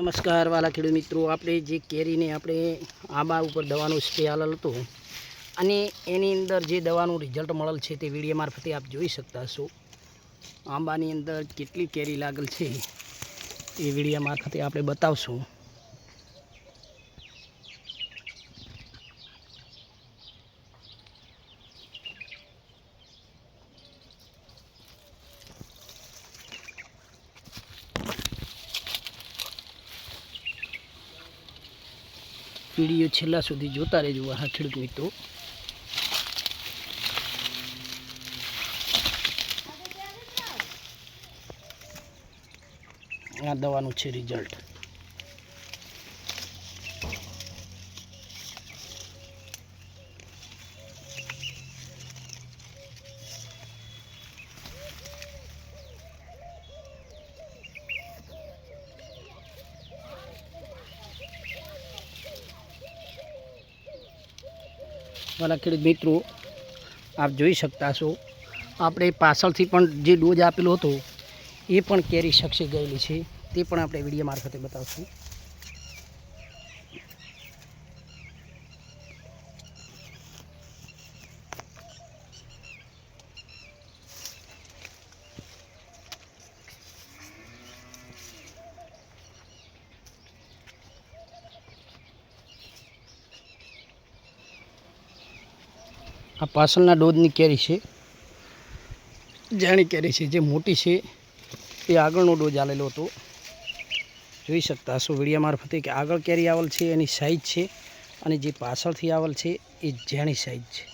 નમસ્કાર વાલા ખેડૂત મિત્રો, આપણે જે કેરીને આપણે આંબા ઉપર દવાનો સ્પ્રે આલેલ હતો અને એની અંદર જે દવાનું રિઝલ્ટ મળેલ છે તે વિડીયો મારફતે આપ જોઈ શકતા છો. આંબાની અંદર કેટલી કેરી લાગેલ છે એ વિડીયો મારફતે આપણે બતાવશું. વિડીયો છેલ્લા સુધી જોતા રહેજો હા ખેડૂત મિત્રો. આ દવાનું છે રિઝલ્ટ. વાલા ખેડૂત મિત્રો, આપ જોઈ શકતા છો આપણે પાછળથી પણ જે ડોઝ આપેલો હતો એ પણ કેરી સક્ષી ગયેલી છે, તે પણ આપણે વિડીયો મારફતે બતાવશું. આ પાછળના ડોઝની કેરી છે, જાણી કેરી છે. જે મોટી છે એ આગળનો ડોઝ આલેલો હતો. જોઈ શકતા હશો વિડીયો મારફતે કે આગળ કેરી આવેલ છે એની સાઈઝ છે અને જે પાછળથી આવેલ છે એ ઝીણી સાઈઝ છે.